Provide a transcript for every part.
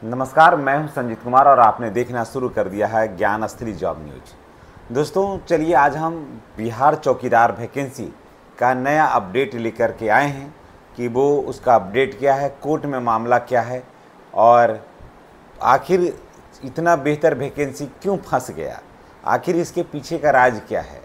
नमस्कार, मैं हूं संजीत कुमार और आपने देखना शुरू कर दिया है ज्ञान स्थली जॉब न्यूज। दोस्तों चलिए आज हम बिहार चौकीदार वैकेंसी का नया अपडेट लेकर के आए हैं कि वो उसका अपडेट क्या है, कोर्ट में मामला क्या है और आखिर इतना बेहतर वैकेंसी क्यों फंस गया, आखिर इसके पीछे का राज क्या है।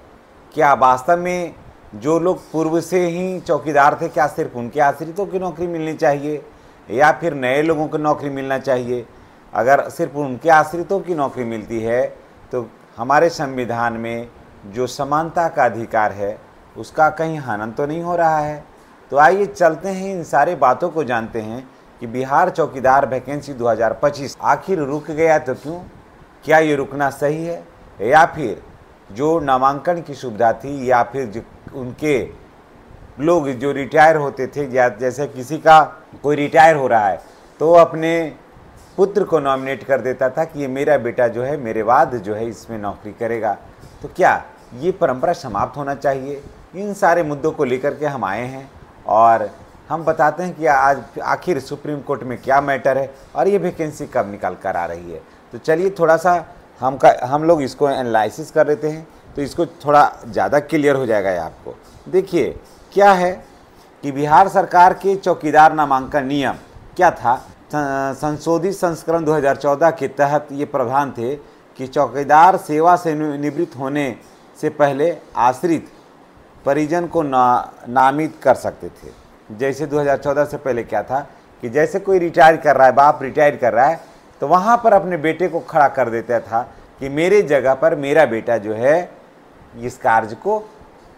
क्या वास्तव में जो लोग पूर्व से ही चौकीदार थे क्या सिर्फ उनके आश्रितों की नौकरी मिलनी चाहिए या फिर नए लोगों को नौकरी मिलना चाहिए। अगर सिर्फ उनके आश्रितों की नौकरी मिलती है तो हमारे संविधान में जो समानता का अधिकार है उसका कहीं हनन तो नहीं हो रहा है। तो आइए चलते हैं, इन सारे बातों को जानते हैं कि बिहार चौकीदार वैकेंसी 2025 आखिर रुक गया तो क्यों, क्या ये रुकना सही है या फिर जो नामांकन की सुविधा थी या फिर जो उनके लोग जो रिटायर होते थे, जैसे किसी का कोई रिटायर हो रहा है तो अपने पुत्र को नॉमिनेट कर देता था कि ये मेरा बेटा जो है मेरे बाद जो है इसमें नौकरी करेगा। तो क्या ये परंपरा समाप्त होना चाहिए? इन सारे मुद्दों को लेकर के हम आए हैं और हम बताते हैं कि आज आखिर सुप्रीम कोर्ट में क्या मैटर है और ये वैकेंसी कब निकल कर आ रही है। तो चलिए थोड़ा सा हम लोग इसको एनालिसिस कर लेते हैं तो इसको थोड़ा ज़्यादा क्लियर हो जाएगा आपको। देखिए क्या है कि बिहार सरकार के चौकीदार नामांकन नियम क्या था। संशोधित संस्करण 2014 के तहत ये प्रावधान थे कि चौकीदार सेवा से निवृत्त होने से पहले आश्रित परिजन को नामित कर सकते थे। जैसे 2014 से पहले क्या था कि जैसे कोई रिटायर कर रहा है, बाप रिटायर कर रहा है तो वहाँ पर अपने बेटे को खड़ा कर देता था कि मेरे जगह पर मेरा बेटा जो है इस कार्य को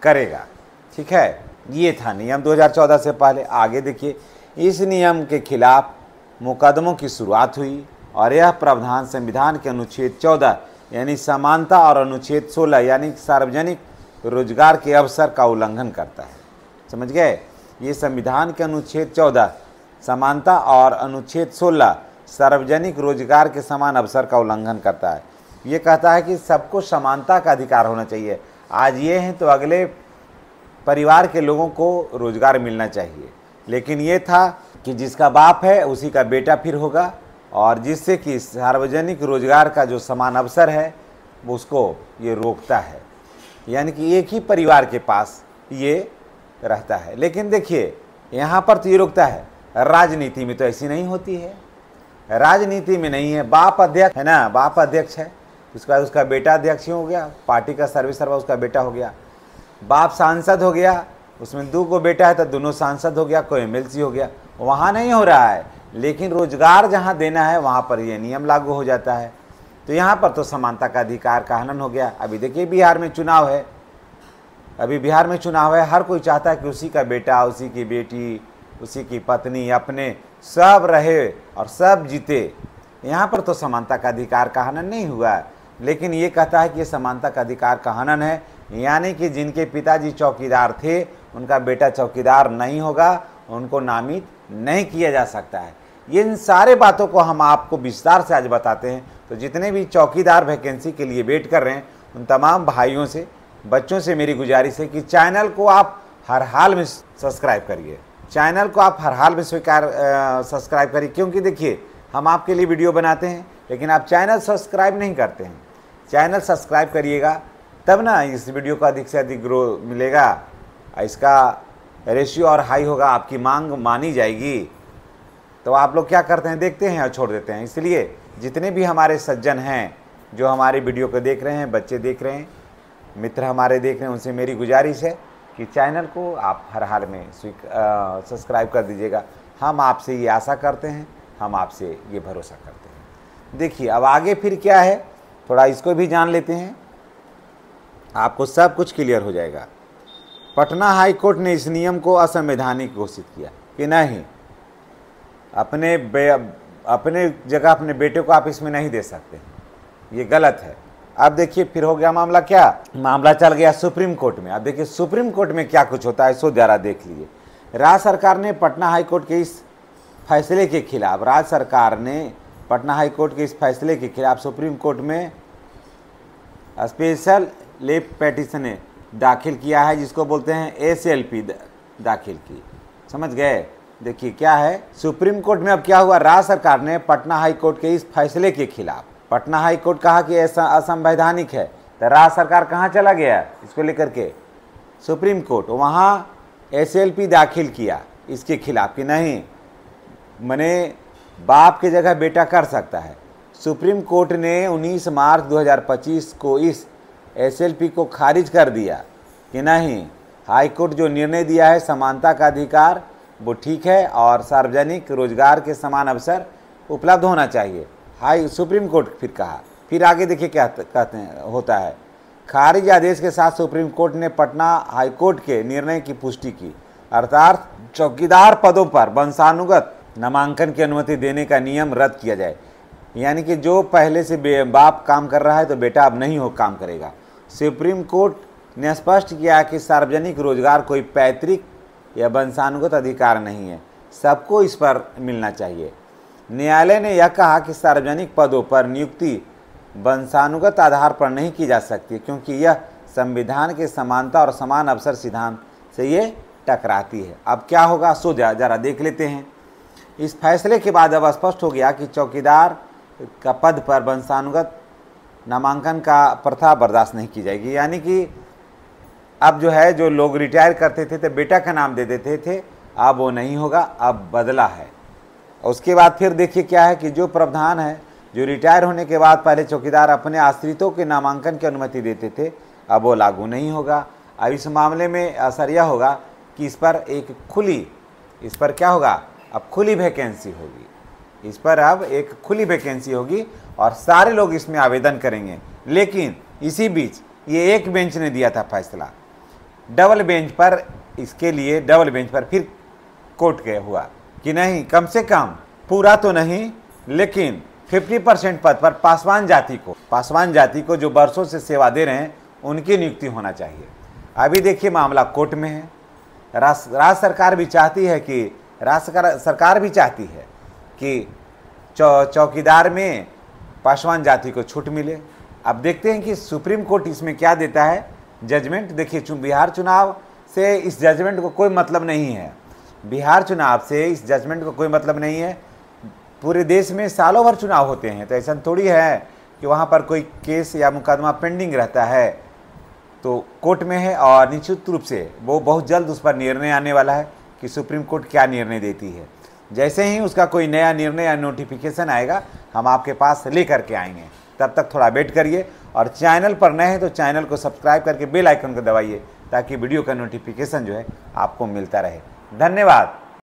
करेगा। ठीक है, ये था नियम 2014 से पहले। आगे देखिए, इस नियम के खिलाफ मुकदमों की शुरुआत हुई और यह प्रावधान संविधान के अनुच्छेद 14 यानी समानता और अनुच्छेद 16 यानी सार्वजनिक रोजगार के अवसर का उल्लंघन करता है। समझ गए? ये संविधान के अनुच्छेद 14 समानता और अनुच्छेद 16 सार्वजनिक रोजगार के समान अवसर का उल्लंघन करता है। ये कहता है कि सबको समानता का अधिकार होना चाहिए। आज ये हैं तो अगले परिवार के लोगों को रोजगार मिलना चाहिए, लेकिन ये था कि जिसका बाप है उसी का बेटा फिर होगा और जिससे कि सार्वजनिक रोजगार का जो समान अवसर है उसको ये रोकता है, यानी कि एक ही परिवार के पास ये रहता है। लेकिन देखिए यहाँ पर तो ये रोकता है, राजनीति में तो ऐसी नहीं होती है। राजनीति में नहीं है, बाप अध्यक्ष है ना, बाप अध्यक्ष है, उसके बाद उसका बेटा अध्यक्ष हो गया, पार्टी का सर्वेसर्वा उसका बेटा हो गया। बाप सांसद हो गया, उसमें 2 को बेटा है तो दोनों सांसद हो गया, कोई एमएलसी हो गया। वहाँ नहीं हो रहा है, लेकिन रोजगार जहाँ देना है वहाँ पर ये नियम लागू हो जाता है। तो यहाँ पर तो समानता का अधिकार का हनन हो गया। अभी देखिए बिहार में चुनाव है, हर कोई चाहता है कि उसी का बेटा, उसी की बेटी, उसी की पत्नी, अपने सब रहे और सब जीते। यहाँ पर तो समानता का अधिकार का हनन नहीं हुआ, लेकिन ये कहता है कि ये समानता का अधिकार का हनन है, यानी कि जिनके पिताजी चौकीदार थे उनका बेटा चौकीदार नहीं होगा, उनको नामित नहीं किया जा सकता है। इन सारे बातों को हम आपको विस्तार से आज बताते हैं। तो जितने भी चौकीदार वैकेंसी के लिए वेट कर रहे हैं उन तमाम भाइयों से, बच्चों से मेरी गुजारिश है कि चैनल को आप हर हाल में सब्सक्राइब करिए, चैनल को आप हर हाल में सब्सक्राइब करिए, क्योंकि देखिए हम आपके लिए वीडियो बनाते हैं लेकिन आप चैनल सब्सक्राइब नहीं करते हैं। चैनल सब्सक्राइब करिएगा तब ना इस वीडियो को अधिक से अधिक ग्रो मिलेगा, इसका रेशियो और हाई होगा, आपकी मांग मानी जाएगी। तो आप लोग क्या करते हैं, देखते हैं और छोड़ देते हैं। इसलिए जितने भी हमारे सज्जन हैं जो हमारे वीडियो को देख रहे हैं, बच्चे देख रहे हैं, मित्र हमारे देख रहे हैं, उनसे मेरी गुजारिश है कि चैनल को आप हर हाल में सब्सक्राइब कर दीजिएगा। हम आपसे ये आशा करते हैं, हम आपसे ये भरोसा करते हैं। देखिए अब आगे फिर क्या है, थोड़ा इसको भी जान लेते हैं, आपको सब कुछ क्लियर हो जाएगा। पटना हाई कोर्ट ने इस नियम को असंवैधानिक घोषित किया कि नहीं, अपने जगह अपने बेटे को आप इसमें नहीं दे सकते, ये गलत है। अब देखिए फिर हो गया मामला, क्या मामला चल गया सुप्रीम कोर्ट में। अब देखिए सुप्रीम कोर्ट में क्या कुछ होता है, सो जरा देख लीजिए। राज्य सरकार ने पटना हाई कोर्ट के इस फैसले के खिलाफ सुप्रीम कोर्ट में स्पेशल लेप पेटिशन दाखिल किया है, जिसको बोलते हैं SLP दाखिल की। समझ गए? देखिए क्या है, सुप्रीम कोर्ट में अब क्या हुआ, राज्य सरकार ने पटना हाई कोर्ट के इस फैसले के खिलाफ, पटना हाई कोर्ट कहा कि ऐसा असंवैधानिक है, तो राज्य सरकार कहाँ चला गया इसको लेकर के, सुप्रीम कोर्ट, वहाँ SLP दाखिल किया इसके खिलाफ कि नहीं, मने बाप की जगह बेटा कर सकता है। सुप्रीम कोर्ट ने 19 मार्च 2025 को इस SLP को खारिज कर दिया कि नहीं, हाई कोर्ट जो निर्णय दिया है समानता का अधिकार वो ठीक है और सार्वजनिक रोजगार के समान अवसर उपलब्ध होना चाहिए। सुप्रीम कोर्ट फिर कहा, फिर आगे देखिए क्या कहते हैं होता है, खारिज आदेश के साथ सुप्रीम कोर्ट ने पटना हाई कोर्ट के निर्णय की पुष्टि की, अर्थात चौकीदार पदों पर वंशानुगत नामांकन की अनुमति देने का नियम रद्द किया जाए। यानी कि जो पहले से बाप काम कर रहा है तो बेटा अब नहीं हो काम करेगा। सुप्रीम कोर्ट ने स्पष्ट किया कि सार्वजनिक रोजगार कोई पैतृक या वंशानुगत अधिकार नहीं है, सबको इस पर मिलना चाहिए। न्यायालय ने यह कहा कि सार्वजनिक पदों पर नियुक्ति वंशानुगत आधार पर नहीं की जा सकती क्योंकि यह संविधान के समानता और समान अवसर सिद्धांत से ये टकराती है। अब क्या होगा सो जरा देख लेते हैं। इस फैसले के बाद अब स्पष्ट हो गया कि चौकीदार का पद पर वंशानुगत नामांकन का प्रथा बर्दाश्त नहीं की जाएगी। यानी कि अब जो है, जो लोग रिटायर करते थे तो बेटा का नाम दे देते थे, अब वो नहीं होगा, अब बदला है। उसके बाद फिर देखिए क्या है कि जो प्रावधान है, जो रिटायर होने के बाद पहले चौकीदार अपने आश्रितों के नामांकन की अनुमति देते थे, अब वो लागू नहीं होगा। अब इस मामले में असर यह होगा कि इस पर क्या होगा, अब खुली वैकेंसी होगी, इस पर अब एक खुली वैकेंसी होगी और सारे लोग इसमें आवेदन करेंगे। लेकिन इसी बीच ये एक बेंच ने दिया था फैसला, डबल बेंच पर, इसके लिए डबल बेंच पर फिर कोर्ट के हुआ कि नहीं, कम से कम पूरा तो नहीं लेकिन 50% पद पर पासवान जाति को जो वर्षों से सेवा दे रहे हैं उनकी नियुक्ति होना चाहिए। अभी देखिए मामला कोर्ट में है। राज्य सरकार भी चाहती है कि चौकीदार में पासवान जाति को छूट मिले। अब देखते हैं कि सुप्रीम कोर्ट इसमें क्या देता है जजमेंट। देखिए बिहार चुनाव से इस जजमेंट को कोई मतलब नहीं है, बिहार चुनाव से इस जजमेंट को कोई मतलब नहीं है। पूरे देश में सालों भर चुनाव होते हैं, तो ऐसा थोड़ी है कि वहाँ पर कोई केस या मुकदमा पेंडिंग रहता है तो कोर्ट में है और निश्चित रूप से वो बहुत जल्द उस पर निर्णय आने वाला है कि सुप्रीम कोर्ट क्या निर्णय देती है। जैसे ही उसका कोई नया निर्णय या नोटिफिकेशन आएगा हम आपके पास लेकर के आएंगे। तब तक थोड़ा वेट करिए और चैनल पर नए हैं तो चैनल को सब्सक्राइब करके बेल आइकन को दबाइए ताकि वीडियो का नोटिफिकेशन जो है आपको मिलता रहे। धन्यवाद।